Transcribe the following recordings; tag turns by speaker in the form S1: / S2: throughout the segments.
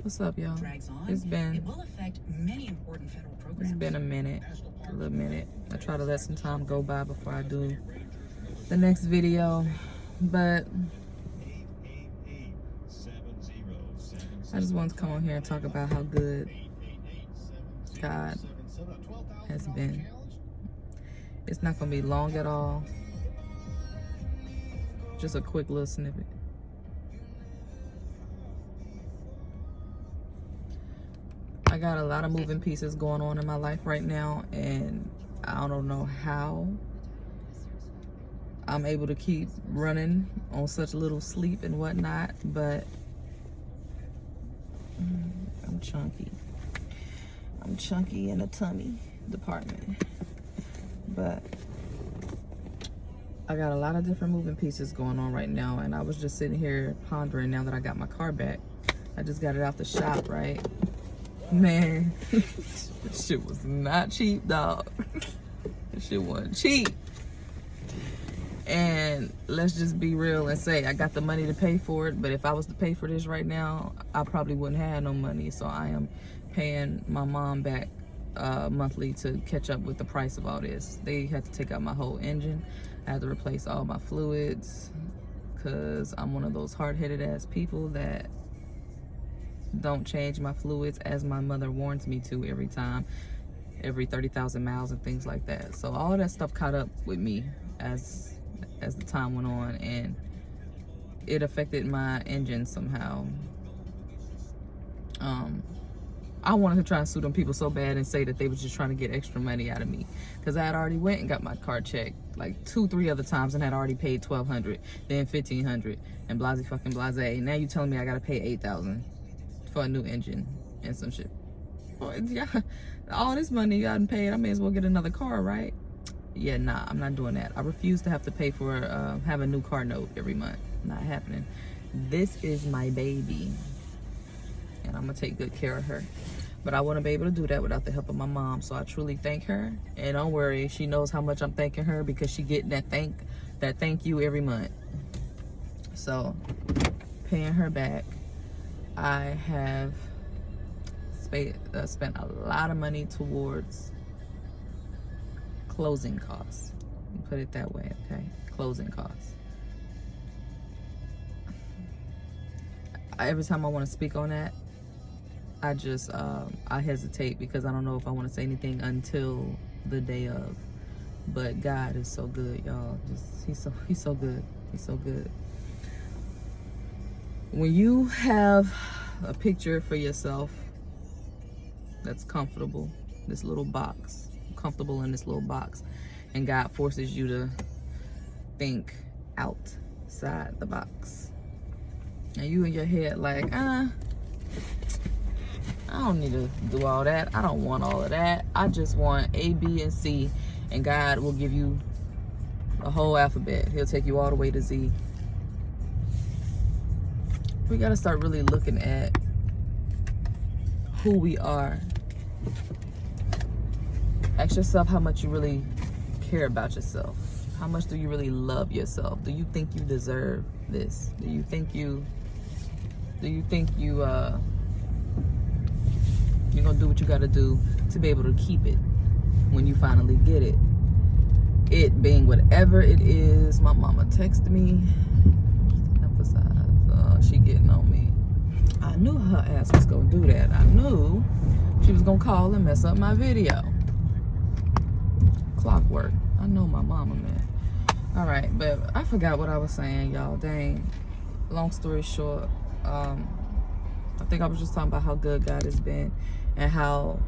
S1: What's up, y'all? It's been a minute, a little minute. I try to let some time go by before I do the next video, but I just wanted to come on here and talk about how good God has been. It's not gonna be long at all. Just a quick little snippet. I got a lot of moving pieces going on in my life right now, and I don't know how I'm able to keep running on such little sleep and whatnot, but I'm chunky. I'm chunky in the tummy department. But I got a lot of different moving pieces going on right now, and I was just sitting here pondering now that I got my car back. I just got it out the shop, right? Man, this shit was not cheap, dog. This shit wasn't cheap. And let's just be real and say I got the money to pay for it, but if I was to pay for this right now, I probably wouldn't have no money. So I am paying my mom back monthly to catch up with the price of all this. They had to take out my whole engine. I had to replace all my fluids because I'm one of those hard-headed ass people that don't change my fluids as my mother warns me to every time, every 30,000 miles and things like that. So all of that stuff caught up with me as the time went on, and it affected my engine somehow. I wanted to try and sue them people so bad and say that they was just trying to get extra money out of me, because I had already went and got my car checked like 2-3 other times and had already paid $1,200, then $1,500, and blase. Now you telling me I gotta pay $8,000 for a new engine and some shit. Well, yeah, all this money you got paid, I may as well get another car, right? Yeah, nah, I'm not doing that. I refuse to have to pay for have a new car note every month. Not happening. This is my baby, and I'm gonna take good care of her. But I wouldn't be able to do that without the help of my mom. So I truly thank her, and don't worry, she knows how much I'm thanking her, because she getting that thank you every month. So paying her back, I have spent a lot of money towards closing costs. Put it that way, okay? Closing costs. Every time I want to speak on that, I just I hesitate, because I don't know if I want to say anything until the day of. But God is so good, y'all. He's so good. He's so good. When you have a picture for yourself that's comfortable, this little box, comfortable in this little box, and God forces you to think outside the box, and you in your head like, I don't need to do all that. I don't want all of that. I just want A, B, and C, and God will give you a whole alphabet. He'll take you all the way to Z. We got to start really looking at who we are. Ask yourself how much you really care about yourself. How much do you really love yourself? Do you think you deserve this? Do you think you're gonna do what you gotta do to be able to keep it when you finally get it? It being whatever it is. My mama texted me. Emphasize. She getting on me. I knew her ass was gonna do that. I knew she was gonna call and mess up my video. Clockwork. I know my mama, man. All right, but I forgot what I was saying, y'all. Dang. Long story short, I think I was just talking about how good God has been, and how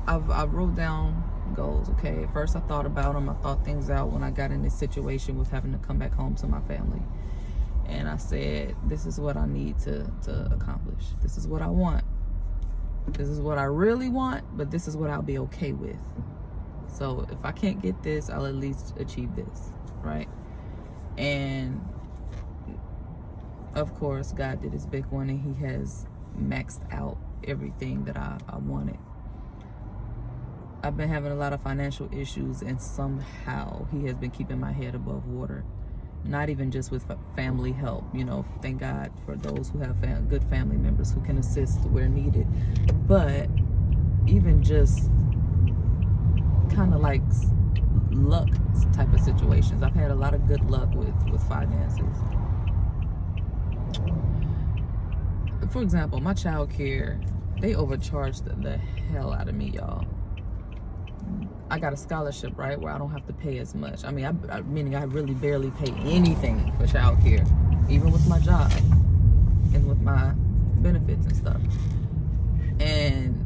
S1: I wrote down goals, okay? At first I thought about them. I thought things out when I got in this situation with having to come back home to my family. And I said, this is what I need to accomplish. This is what I want. This is what I really want, but this is what I'll be okay with. So if I can't get this, I'll at least achieve this, right? And of course, God did his big one, and he has maxed out everything that I wanted. I've been having a lot of financial issues, and somehow he has been keeping my head above water. Not even just with family help, you know, thank God for those who have good family members who can assist where needed, but even just kind of like luck type of situations. I've had a lot of good luck with finances. For example, my child care, they overcharged the hell out of me, y'all. I got a scholarship, right, where I don't have to pay as much. I mean, meaning I really barely pay anything for child care, even with my job and with my benefits and stuff. And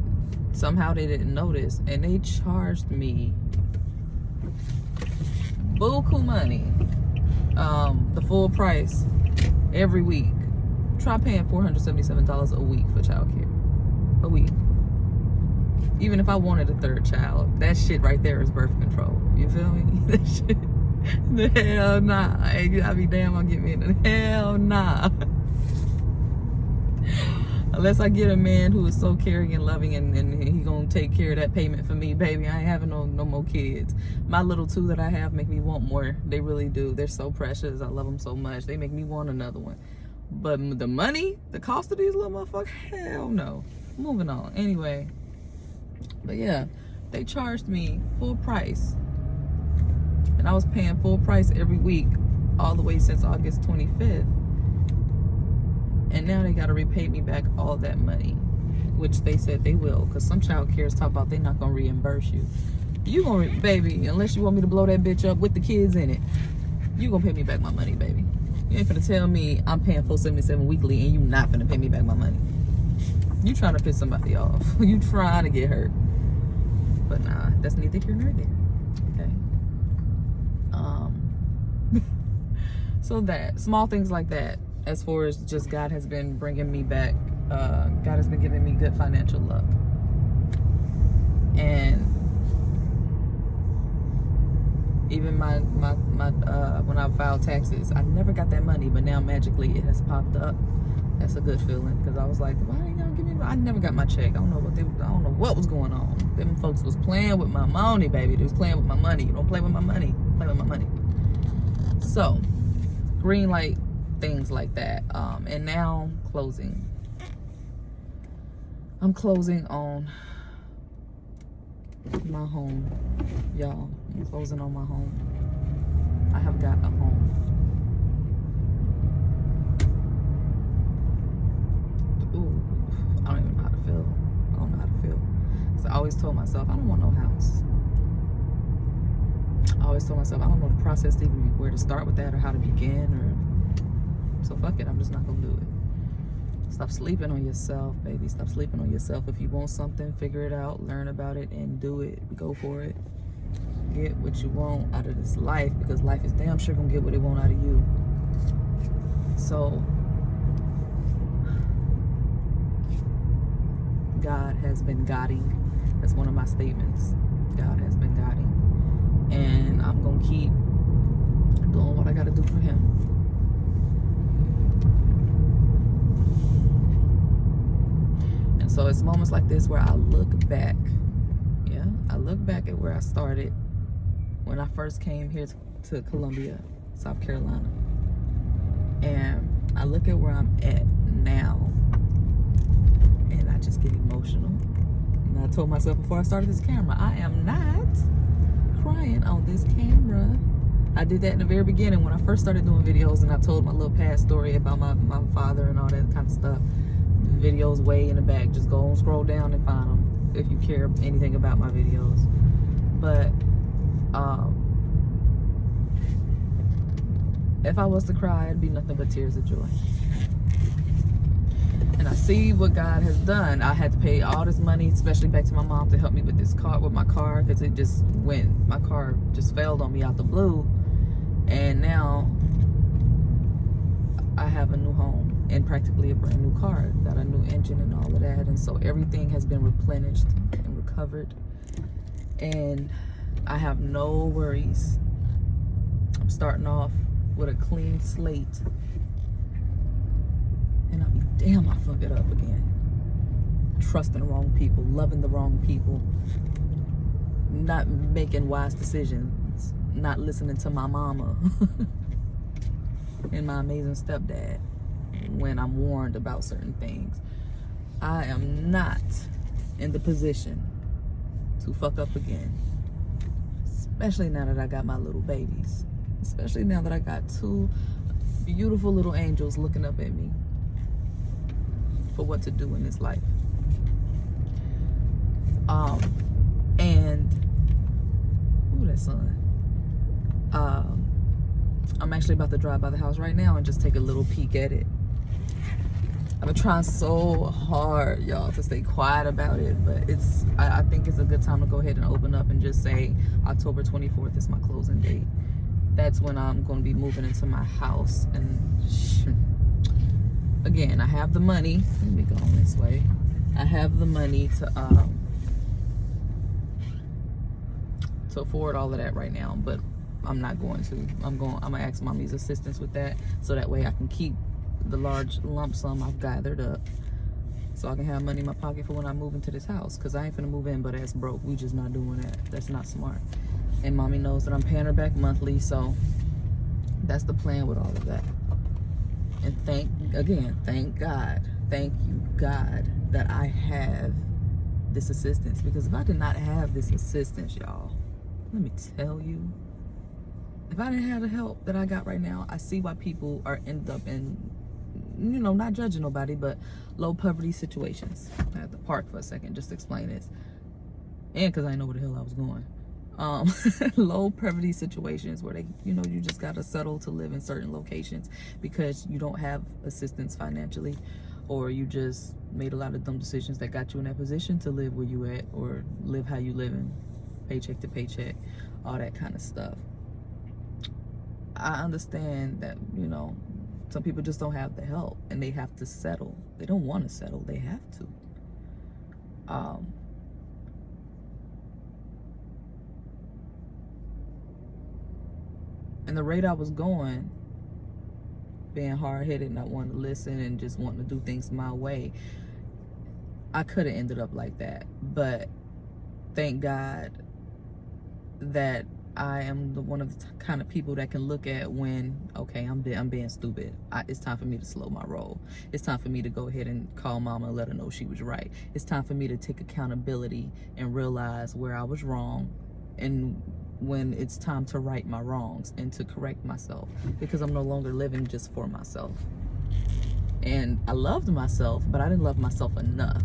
S1: somehow they didn't notice, and they charged me buku money, the full price every week. Try paying $477 a week for child care. A week. Even if I wanted a third child, that shit right there is birth control. You feel me? That shit. The hell nah. I be damn, I'll get me in the hell nah. Unless I get a man who is so caring and loving and he gonna take care of that payment for me, baby, I ain't having no more kids. My little two that I have make me want more. They really do. They're so precious. I love them so much. They make me want another one. But the money, the cost of these little motherfuckers, hell no. Moving on. Anyway. But yeah, they charged me full price. And I was paying full price every week all the way since August 25th. And now they got to repay me back all that money, which they said they will, because some child cares talk about they not going to reimburse you. You going to, baby, unless you want me to blow that bitch up with the kids in it, you going to pay me back my money, baby. You ain't finna tell me I'm paying $477 weekly and you not finna pay me back my money. You trying to piss somebody off. You trying to get hurt. But nah, that's neither here nor there. Okay. So that, small things like that, as far as just God has been bringing me back, God has been giving me good financial luck. And even my when I filed taxes, I never got that money, but now magically it has popped up. That's a good feeling, because I was like, why ain't y'all give me? I never got my check. I don't know what was going on. Them folks was playing with my money, baby. They was playing with my money. You don't play with my money. Play with my money. So, green light, things like that. And now closing. I'm closing on my home, y'all. I'm closing on my home. I have got a home. Ooh, I don't even know how to feel. I don't know how to feel. So I always told myself, I don't want no house. I always told myself, I don't know the process to even where to start with that or how to begin, or so fuck it, I'm just not gonna do it. Stop sleeping on yourself, baby. Stop sleeping on yourself. If you want something, figure it out, learn about it, and do it. Go for it. Get what you want out of this life, because life is damn sure gonna get what it want out of you. So God has been guiding. That's one of my statements. God has been guiding. And I'm gonna keep doing what I gotta do for him. And so it's moments like this where I look back. Yeah, I look back at where I started when I first came here to Columbia, South Carolina. And I look at where I'm at now, and I just get emotional. And I told myself before I started this camera, I am not crying on this camera. I did that in the very beginning when I first started doing videos, and I told my little past story about my father and all that kind of stuff. The videos way in the back. Just go and scroll down and find them if you care anything about my videos. But if I was to cry, it'd be nothing but tears of joy. And I see what God has done. I had to pay all this money, especially back to my mom, to help me with my car, because it just went. My car just failed on me out the blue, and now I have a new home and practically a brand new car. Got a new engine and all of that, and so everything has been replenished and recovered, and I have no worries. I'm starting off with a clean slate. And I'll be damn, I fuck it up again. Trusting the wrong people, loving the wrong people, not making wise decisions, not listening to my mama. and my amazing stepdad when I'm warned about certain things. I am not in the position to fuck up again, especially now that I got my little babies, especially now that I got 2 beautiful little angels looking up at me for what to do in this life. And ooh, that sun. I'm actually about to drive by the house right now and just take a little peek at it. I've been trying so hard, y'all, to stay quiet about it, but I think it's a good time to go ahead and open up and just say October 24th is my closing date. That's when I'm going to be moving into my house. And again, I have the money. Let me go on this way. I have the money to afford all of that right now, but I'm not going to. I'm gonna ask mommy's assistance with that, so that way I can keep the large lump sum I've gathered up, so I can have money in my pocket for when I move into this house. Because I ain't finna move in but ass broke. We just not doing that. That's not smart. And mommy knows that I'm paying her back monthly, so that's the plan with all of that. And thank God, thank you God, that I have this assistance. Because if I did not have this assistance, y'all, let me tell you, if I didn't have the help that I got right now, I see why people end up in, you know, not judging nobody, but low poverty situations. I have to park for a second just to explain this. And because I didn't know where the hell I was going. Low poverty situations where you just gotta settle to live in certain locations because you don't have assistance financially, or you just made a lot of dumb decisions that got you in that position to live where you at, or live how you living, paycheck to paycheck, all that kind of stuff. I understand that, some people just don't have the help and they have to settle. They don't want to settle, they have to. And the rate I was going, being hard-headed, not wanting to listen and just wanting to do things my way, I could have ended up like that. But thank God that I am one of the kind of people that can look at when, okay, I'm being stupid. It's time for me to slow my roll. It's time for me to go ahead and call mama and let her know she was right. It's time for me to take accountability and realize where I was wrong, and when it's time to right my wrongs and to correct myself, because I'm no longer living just for myself. And I loved myself, but I didn't love myself enough.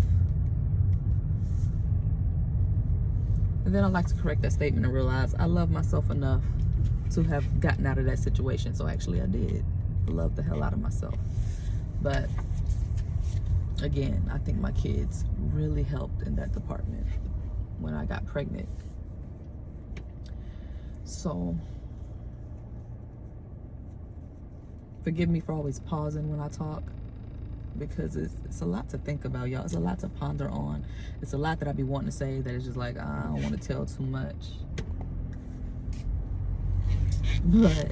S1: And then I like to correct that statement and realize I love myself enough to have gotten out of that situation. So actually I did. I love the hell out of myself. But again, I think my kids really helped in that department when I got pregnant. So forgive me for always pausing when I talk, because it's a lot to think about, y'all. It's a lot to ponder on. It's a lot that I be wanting to say that is just like, I don't want to tell too much. But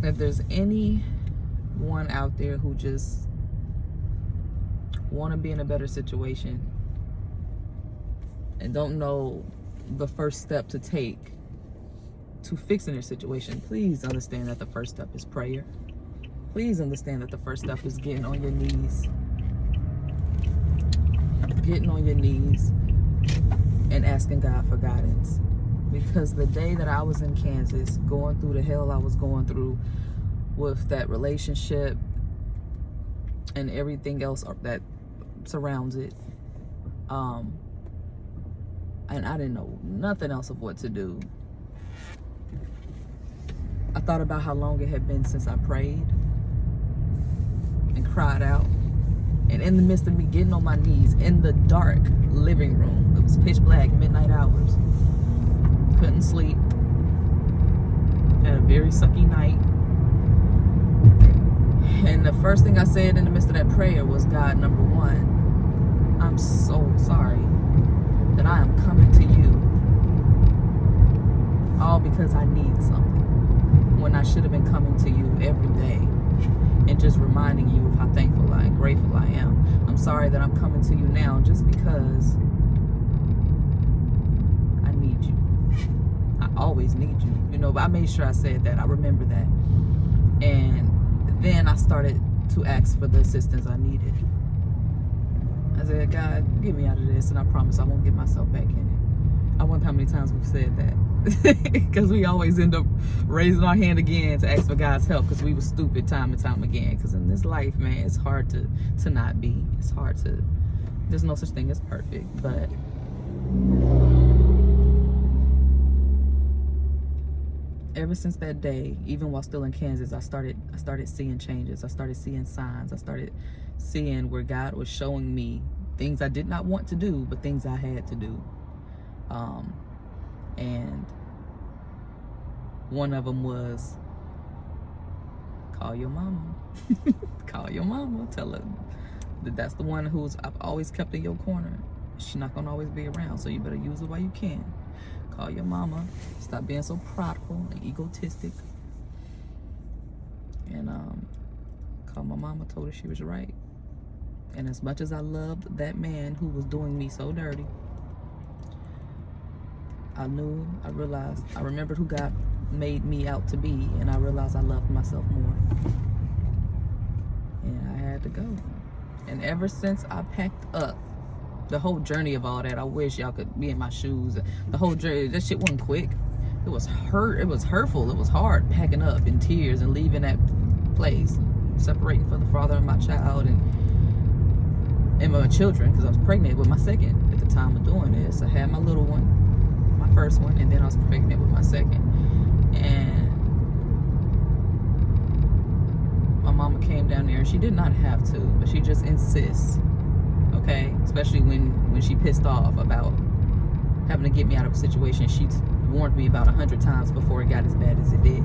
S1: if there's anyone out there who just want to be in a better situation and don't know the first step to take to fixing their situation, please understand that the first step is prayer. Please understand that the first step is getting on your knees. Getting on your knees and asking God for guidance. Because the day that I was in Kansas, going through the hell I was going through with that relationship and everything else that surrounds it, and I didn't know nothing else of what to do. I thought about how long it had been since I prayed and cried out. And in the midst of me getting on my knees in the dark living room, it was pitch black, midnight hours, couldn't sleep, had a very sucky night. And the first thing I said in the midst of that prayer was, God, number one, I'm so sorry that I am coming to you all because I need something, when I should have been coming to you every day and just reminding you of how thankful and grateful I am. I'm sorry that I'm coming to you now just because always need you, you know. But I made sure I said that. I remember that. And then I started to ask for the assistance I needed. I said, God, get me out of this, and I promise I won't get myself back in it. I wonder how many times we've said that. Because we always end up raising our hand again to ask for God's help, because we were stupid time and time again. Because in this life, man, it's hard to not be. It's hard to, there's no such thing as perfect. But ever since that day, even while still in Kansas, I started seeing changes. I started seeing signs. I started seeing where God was showing me things I did not want to do, but things I had to do. And one of them was, call your mama. Call your mama. Tell her that that's the one who's I've always kept in your corner. She's not gonna always be around, so you better use her while you can. Call your mama. Stop being so prideful and egotistic. And called my mama, told her she was right. And as much as I loved that man who was doing me so dirty, I realized, I remembered who God made me out to be, and I realized I loved myself more. And I had to go. And ever since I packed up, the whole journey of all that, I wish y'all could be in my shoes. The whole journey, that shit wasn't quick. It was hurtful. It was hard packing up in tears and leaving that place, separating from the father of my child and my children, because I was pregnant with my second at the time of doing this. I had my little one, my first one, and then I was pregnant with my second. And my mama came down there, and she did not have to, but she just insists. Okay, especially when she pissed off about having to get me out of a situation she warned me about 100 times before it got as bad as it did.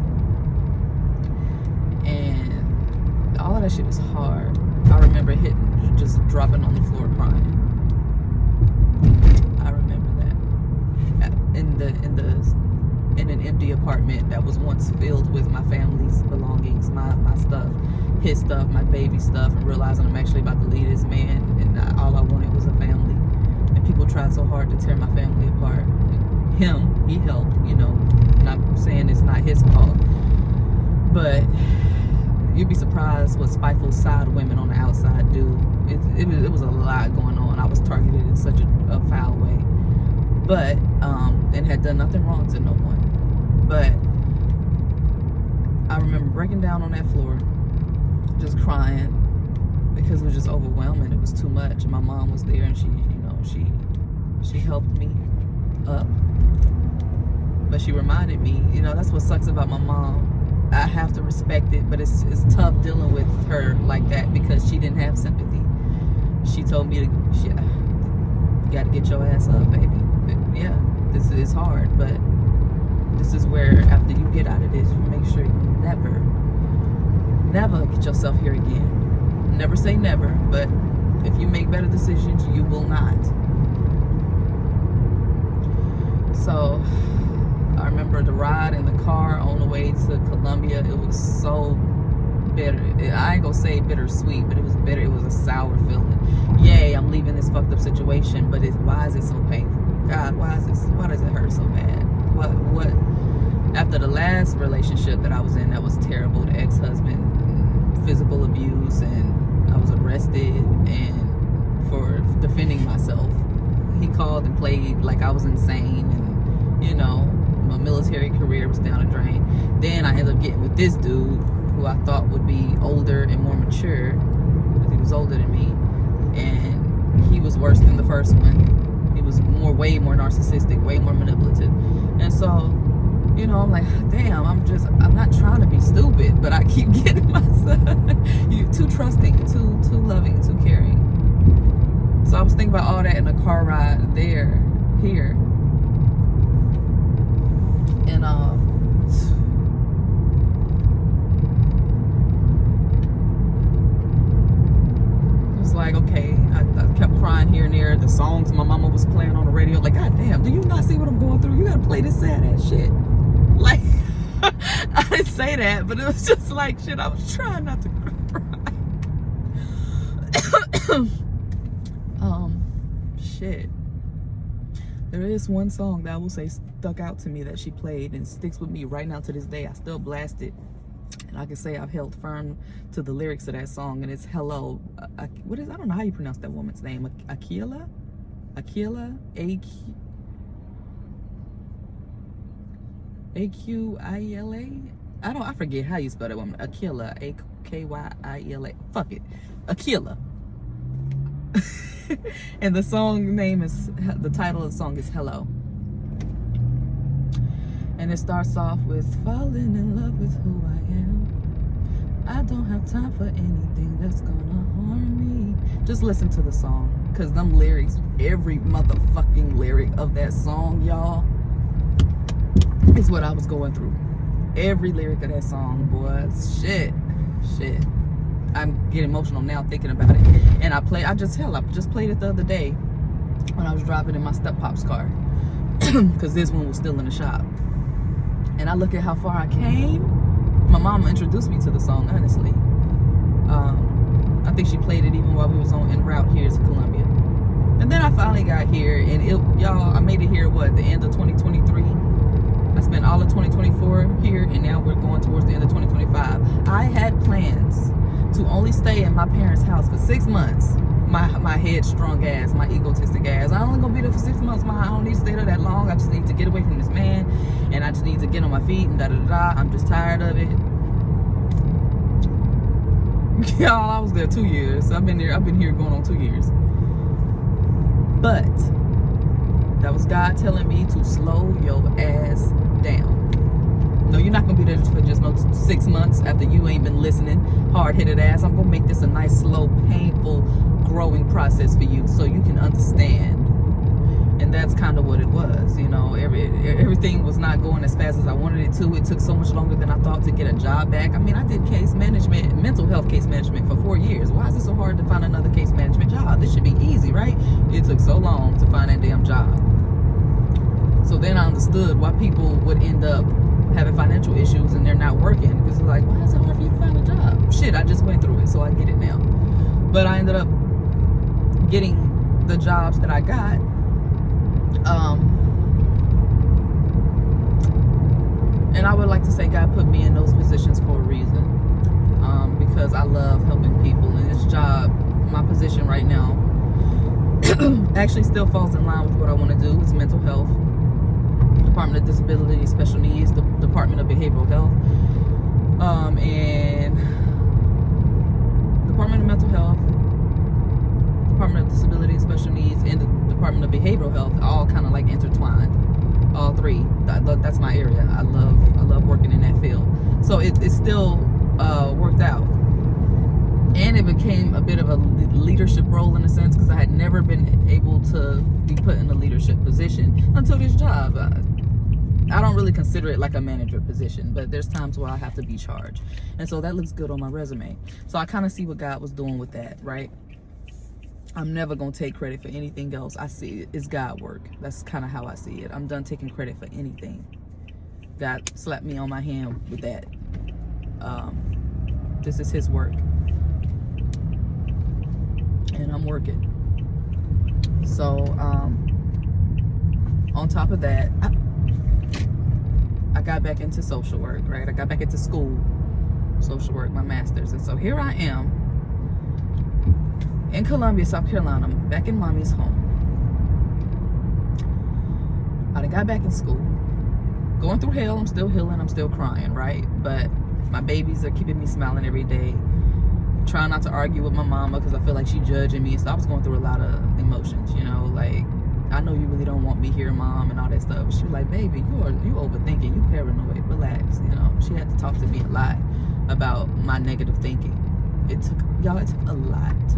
S1: And all of that shit was hard. I remember just dropping on the floor crying. I remember that in an empty apartment that was once filled with my family's belongings, my stuff, his stuff, my baby stuff, and realizing I'm actually about to leave this man, and all I wanted was a family. And people tried so hard to tear my family apart. And he helped, you know. Not saying it's not his fault, but you'd be surprised what spiteful side women on the outside do. It was a lot going on. I was targeted in such a foul way, but and had done nothing wrong to no one. But I remember breaking down on that floor, just crying, because it was just overwhelming. It was too much. And my mom was there, and she helped me up. But she reminded me, you know, that's what sucks about my mom. I have to respect it, but it's tough dealing with her like that, because she didn't have sympathy. She told me you got to get your ass up, baby. Yeah, this is hard, but this is where, after you get out of this, you make sure you never get yourself here again. Never say never, but if you make better decisions, you will not. So I remember the ride in the car on the way to Columbia. It was so bitter. I ain't gonna say bittersweet, but it was bitter. It was a sour feeling. Yay, I'm leaving this fucked up situation, but why is it so painful? God, why does it hurt so bad? What? After the last relationship that I was in, that was terrible. The ex-husband, physical abuse, and I was arrested and for defending myself. He called and played like I was insane, and you know, my military career was down the drain. Then I ended up getting with this dude who I thought would be older and more mature, because he was older than me, and he was worse than the first one. He was way more narcissistic, way more manipulative. And so, you know, I'm like, damn, I'm not trying to be stupid, but I keep getting myself too trusting, too loving, too caring. So I was thinking about all that in the car ride here. And it was like, okay, I kept crying here and there. The songs my mama was playing on the radio, like, God damn, do you not see what I'm going through? You gotta play this sad ass shit. Like, I didn't say that, but it was just like, shit, I was trying not to cry. Shit. There is one song that I will say stuck out to me that she played and sticks with me right now to this day. I still blast it. And I can say I've held firm to the lyrics of that song, and it's Hello. I don't know how you pronounce that woman's name. Akilah? A-Q-I-L-A? I forget how you spell that woman. Akilah. A-K-Y-I-L-A. Fuck it. Akilah. And the title of the song is Hello. And it starts off with falling in love with who I am. I don't have time for anything that's gonna harm me. Just listen to the song, cause them lyrics, every motherfucking lyric of that song, y'all, is what I was going through. Every lyric of that song, boy, shit. I'm getting emotional now thinking about it. And I just played it the other day when I was driving in my step-pop's car, cause this one was still in the shop. And I look at how far I came. My mama introduced me to the song, honestly. I think she played it even while we was en route here to Columbia. And then I finally got here, and y'all, I made it here, the end of 2023. I spent all of 2024 here, and now we're going towards the end of 2025. I had plans to only stay in my parents' house for 6 months. My headstrong ass, my egotistic ass. I'm only gonna be there for 6 months, I don't need to stay there that long. I just need to get away from this man, and I just need to get on my feet and da-da-da-da. I'm just tired of it. Y'all, I was there 2 years. I've been here going on 2 years. But that was God telling me to slow your ass down. No, you're not gonna be there for just 6 months after you ain't been listening, hard-headed ass. I'm gonna make this a nice, slow, painful, growing process for you so you can understand. And that's kind of what it was, you know. Everything was not going as fast as I wanted it to. It took so much longer than I thought to get a job back. I mean, I did case management, mental health case management for 4 years. Why is it so hard to find another case management job? This should be easy, right? It took so long to find that damn job. So then I understood why people would end up having financial issues and they're not working, because it's like, why is it hard for you to find a job? Shit, I just went through it, so I get it now. But I ended up getting the jobs that I got. And I would like to say God put me in those positions for a reason, because I love helping people. And this job, my position right now, actually still falls in line with what I want to do. It's mental health, Department of Disability and Special Needs, the Department of Behavioral Health, and Department of Mental Health, Department of Disability and Special Needs, and the Department of Behavioral Health, all kind of like intertwined. All three. That's my area. I love working in that field. So it still worked out. And it became a bit of a leadership role in a sense, because I had never been able to be put in a leadership position until this job. I don't really consider it like a manager position, but there's times where I have to be charged. And so that looks good on my resume. So I kind of see what God was doing with that, right? I'm never going to take credit for anything else. I see it. It's God work. That's kind of how I see it. I'm done taking credit for anything. God slapped me on my hand with that. This is his work. And I'm working. So, on top of that, I got back into social work, right? I got back into school, social work, my master's. And so here I am in Columbia, South Carolina, back in mommy's home. I done got back in school. Going through hell, I'm still healing, I'm still crying, right? But my babies are keeping me smiling every day. Trying not to argue with my mama because I feel like she judging me. So I was going through a lot of emotions, you know, like, I know you really don't want me here, mom, and all that stuff. She was like, baby, you overthinking, you paranoid, relax, you know. She had to talk to me a lot about my negative thinking. It took a lot to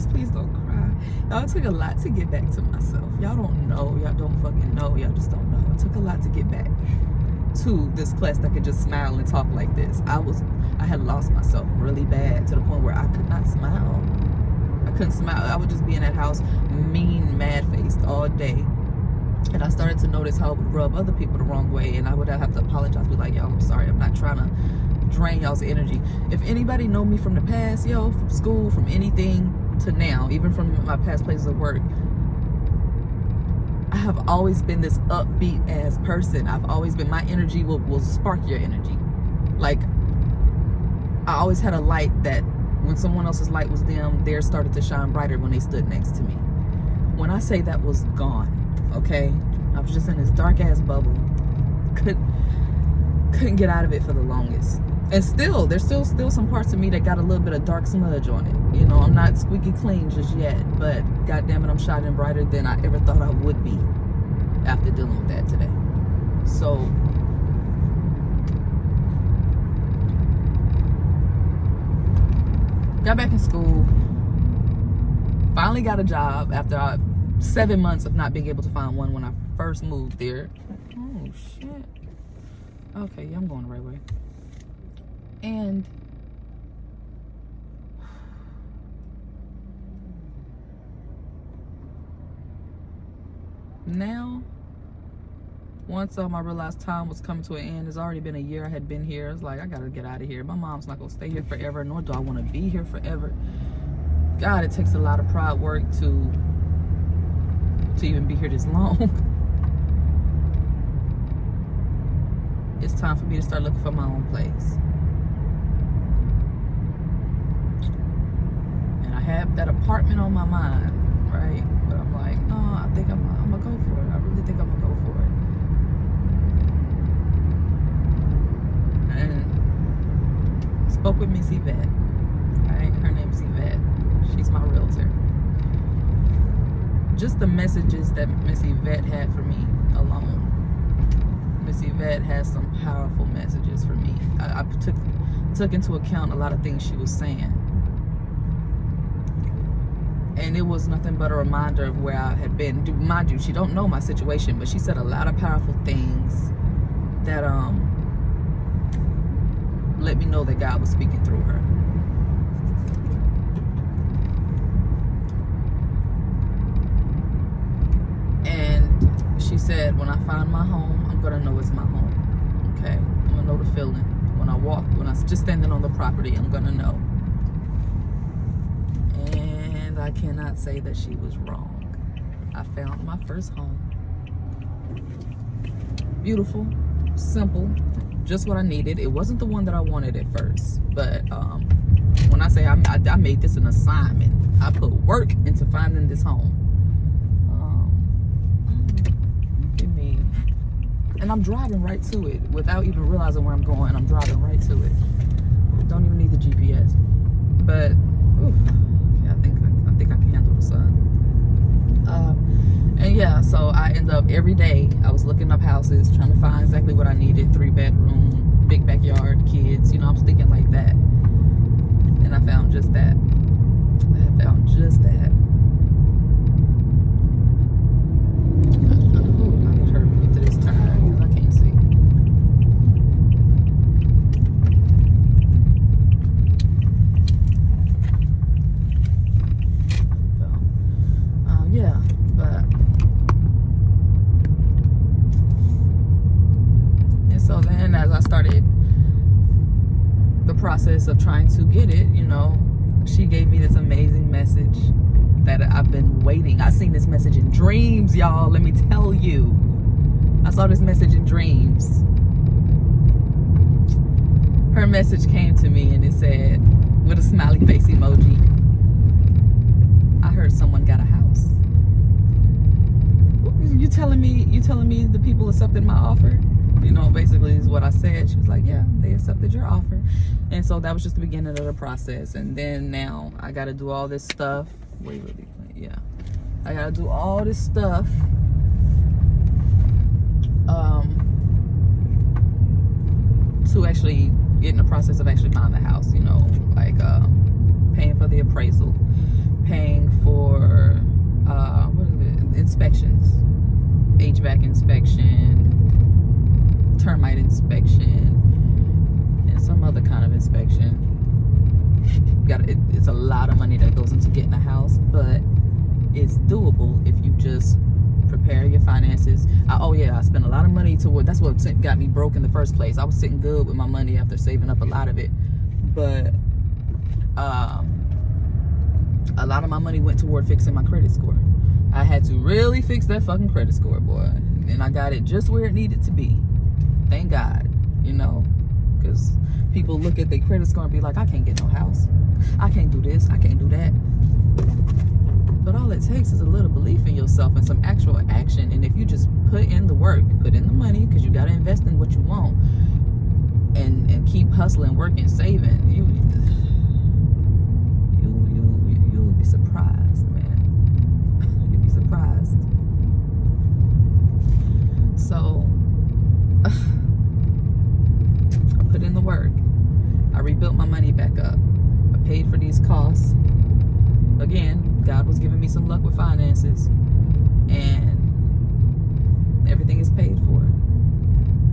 S1: please don't cry. Y'all, it took a lot to get back to myself. Y'all don't know, y'all don't fucking know, y'all just don't know. It took a lot to get back to this place that could just smile and talk like this. I had lost myself really bad to the point where I could not smile. I couldn't smile. I would just be in that house mean, mad-faced all day. And I started to notice how it would rub other people the wrong way, and I would have to apologize, be like, yo, I'm sorry, I'm not trying to drain y'all's energy. If anybody know me from the past, yo, from school, from anything to now, even from my past places of work, I have always been this upbeat ass person. I've always been, my energy will spark your energy. Like, I always had a light that when someone else's light was dim, theirs started to shine brighter when they stood next to me. When I say that was gone, okay? I was just in this dark ass bubble. Couldn't get out of it for the longest. And still, there's still some parts of me that got a little bit of dark smudge on it. You know, I'm not squeaky clean just yet, but goddamn it, I'm shining brighter than I ever thought I would be after dealing with that today. So got back in school, finally got a job after 7 months of not being able to find one when I first moved there. Oh shit. Okay, yeah, I'm going the right way. And now, once I realized time was coming to an end, it's already been a year I had been here. It's like, I gotta get out of here. My mom's not gonna stay here forever, nor do I want to be here forever. God, it takes a lot of pride work to even be here this long. It's time for me to start looking for my own place. And I have that apartment on my mind, right? But I'm like, no, I think I'm gonna go for it. I really think I'm gonna go for it. And spoke with Miss Yvette. Right? Her name's Yvette. She's my realtor. Just the messages that Miss Yvette had for me alone. Miss Yvette has some powerful messages for me. I took into account a lot of things she was saying. And it was nothing but a reminder of where I had been. Mind you, she don't know my situation, but she said a lot of powerful things that let me know that God was speaking through her. And she said, when I find my home, I'm gonna know it's my home. Okay? I'm gonna know the feeling. When I'm just standing on the property, I'm gonna know. And I cannot say that she was wrong. I found my first home. Beautiful, simple, just what I needed. It wasn't the one that I wanted at first, but when I say I made this an assignment, I put work into finding this home. Look at me. And I'm driving right to it without even realizing where I'm going. I'm driving right to it. Don't even need the GPS. But oof, yeah, I think I can handle the sun. And yeah, so I end up every day I was looking up houses, trying to find exactly what I needed. 3-bedroom, big backyard, kids. You know, I'm thinking like that. And I found just that. I found just that. I need her to get to this turn because I can't see. So, yeah, but and so then as I started the process of trying to get it, you know, she gave me this amazing message that I've been waiting. I seen this message in dreams, y'all. Let me tell you. I saw this message in dreams. Her message came to me and it said, with a smiley face emoji, I heard someone got a house. You telling me the people accepted my offer? You know, basically is what I said. She was like, yeah, they accepted your offer. And so that was just the beginning of the process. And then now I got to do all this stuff. Wait, really? Yeah. I got to do all this stuff. To actually get in the process of actually buying the house, you know, like paying for the appraisal, paying for, what is it? Inspections, HVAC inspection, termite inspection, and some other kind of inspection. It's a lot of money that goes into getting a house, but it's doable if you just prepare your finances. I spent a lot of money that's what got me broke in the first place. I was sitting good with my money after saving up a lot of it, but a lot of my money went toward fixing my credit score. I had to really fix that fucking credit score, boy. And I got it just where it needed to be. Thank God, you know, because people look at their credit score and be like, I can't get no house. I can't do this. I can't do that. But all it takes is a little belief in yourself and some actual action. And if you just put in the work, put in the money, because you got to invest in what you want, and keep hustling, working, saving, you'll be surprised, man. You'll be surprised. So I put in the work. I rebuilt my money back up. I paid for these costs. Again, God was giving me some luck with finances, and everything is paid for.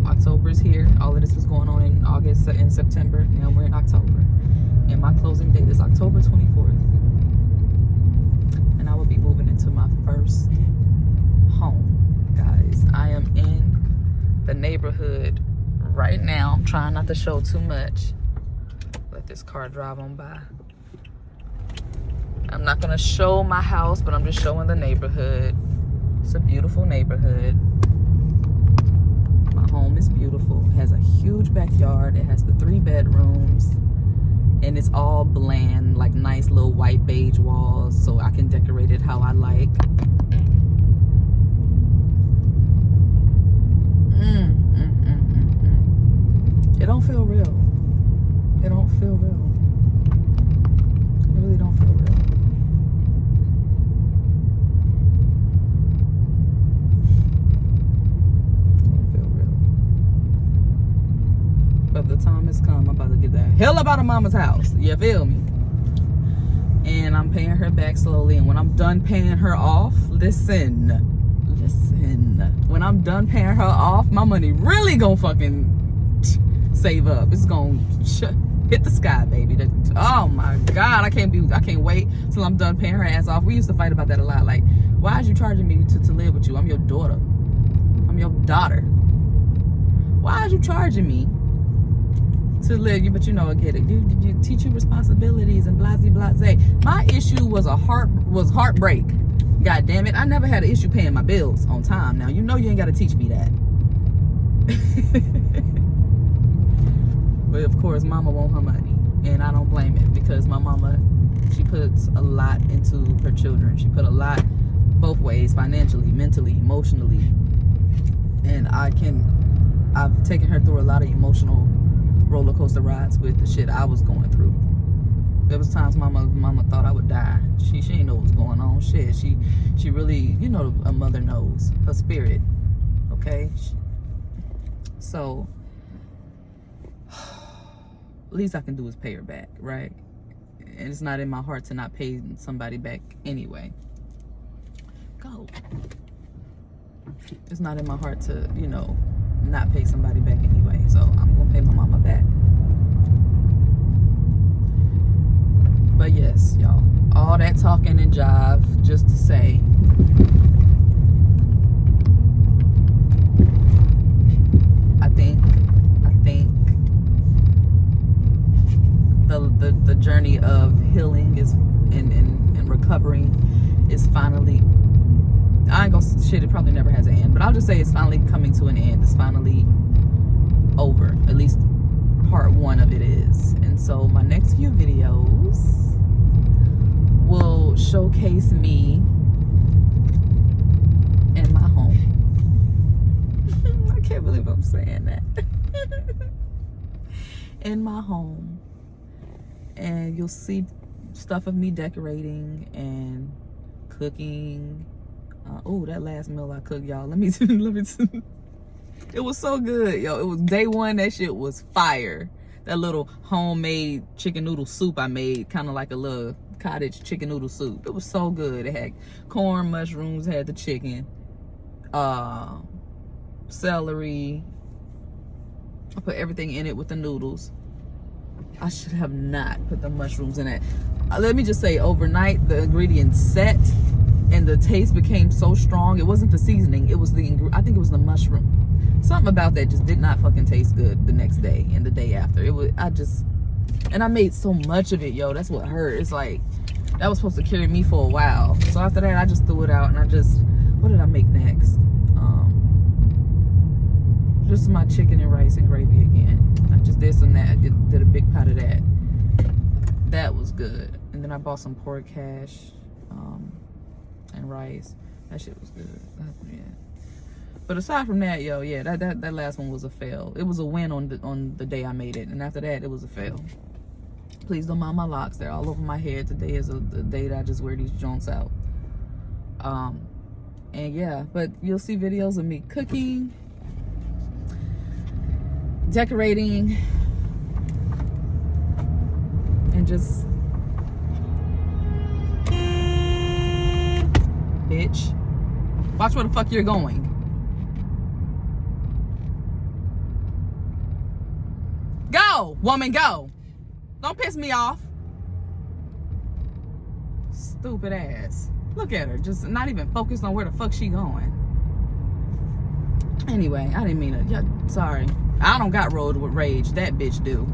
S1: October is here. All of this was going on in August and September. Now we're in October, and my closing date is October 24th. And I will be moving into my first home, guys. I am in the neighborhood right now. I'm trying not to show too much. Let this car drive on by. I'm not gonna show my house, but I'm just showing the neighborhood. It's a beautiful neighborhood. My home is beautiful. It has a huge backyard. It has the 3 bedrooms, and it's all bland, like nice little white beige walls, so I can decorate it how I like. It don't feel real. It don't feel real. It really don't feel real. But the time has come. I'm about to get the hell up out of mama's house. You feel me? And I'm paying her back slowly. And when I'm done paying her off, listen. When I'm done paying her off, my money really gonna fucking save up. It's gonna hit the sky, baby. Oh my God, I can't wait till I'm done paying her ass off. We used to fight about that a lot. Like, why is you charging me to live with you? I'm your daughter. I'm your daughter. Why is you charging me to live? But you know, I get it. You teach you responsibilities and blase blase. My issue was heartbreak. God damn it, I never had an issue paying my bills on time. Now you know you ain't got to teach me that. But of course, mama want her money, and I don't blame it, because my mama, she puts a lot into her children. She put a lot both ways, financially, mentally, emotionally, and I've taken her through a lot of emotional roller coaster rides with the shit I was going through. There was times mama thought I would die. She didn't know what was going on. Shit, she really, you know, a mother knows her spirit. Okay, so least I can do is pay her back, right? And it's not in my heart to not pay somebody back anyway. Go. It's not in my heart to, you know, not pay somebody back anyway. So I'm gonna pay my mama back. But yes, y'all, all that talking and jive just to say, I think the journey of healing is and recovering is finally, I ain't gonna shit, it probably never has an end, but I'll just say it's finally coming to an end. It's finally over. At least part one of it is. And so my next few videos will showcase me and my home. I can't believe I'm saying that. In my home. And you'll see stuff of me decorating and cooking. Oh, that last meal I cooked, y'all. Let me it was so good, yo. It was day one. That shit was fire. That little homemade chicken noodle soup I made, kind of like a little cottage chicken noodle soup. It was so good. It had corn, mushrooms, had the chicken, celery. I put everything in it with the noodles. I should have not put the mushrooms in it. Let me just say, overnight the ingredients set and the taste became so strong. It wasn't the seasoning, it was I think it was the mushroom. Something about that just did not fucking taste good the next day and the day after. And I made so much of it, yo. That's what hurt. It's like That was supposed to carry me for a while. So after that, I just threw it out, and what did I make next? Just my chicken and rice and gravy again. I just did some that. I did a big pot of that. That was good. And then I bought some pork hash and rice. That shit was good. Yeah. But aside from that, yo, yeah, that last one was a fail. It was a win on the day I made it, and after that, it was a fail. Please don't mind my locks; they're all over my head. Today is the day that I just wear these joints out. And yeah, but you'll see videos of me cooking, decorating, and just bitch. Watch where the fuck you're going. Go, woman, go. Don't piss me off. Stupid ass. Look at her, just not even focused on where the fuck she going. Anyway, I didn't mean to. Yeah, sorry. I don't got road with rage. That bitch do.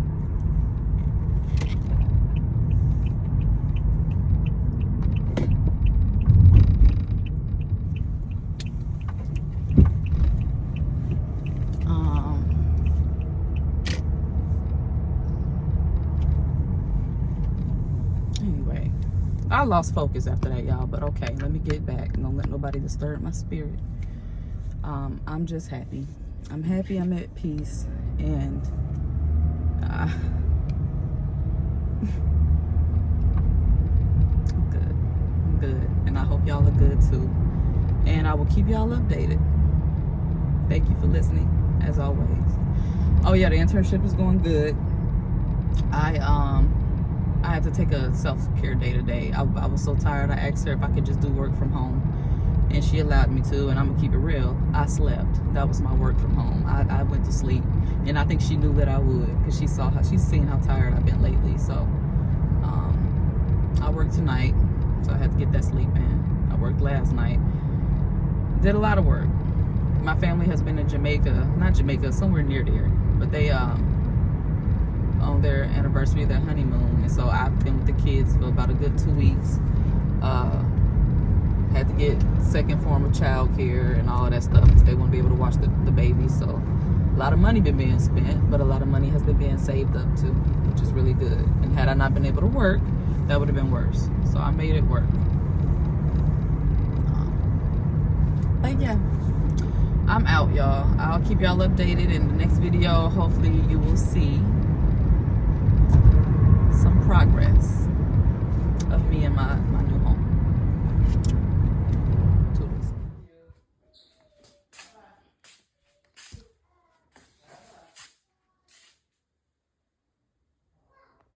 S1: Anyway, I lost focus after that, y'all, but okay, let me get back and don't let nobody disturb my spirit. I'm just happy. I'm happy, I'm at peace, and I'm good, and I hope y'all are good too, and I will keep y'all updated. Thank you for listening, as always. Oh yeah, the internship is going good. I had to take a self-care day today. I was so tired. I asked her if I could just do work from home, and she allowed me to, and I'm gonna keep it real. I slept. That was my work from home. I went to sleep, and I think she knew that I would, because she's seen how tired I've been lately. So I worked tonight, so I had to get that sleep in. I worked last night. Did a lot of work. My family has been in not Jamaica, somewhere near there, but they on their anniversary, their honeymoon, and so I've been with the kids for about a good 2 weeks. Had to get second form of child care and all of that stuff because they won't be able to watch the baby. So a lot of money been being spent, but a lot of money has been being saved up too, which is really good. And had I not been able to work, that would have been worse. So I made it work. But yeah, I'm out, y'all. I'll keep y'all updated in the next video. Hopefully you will see some progress of me and my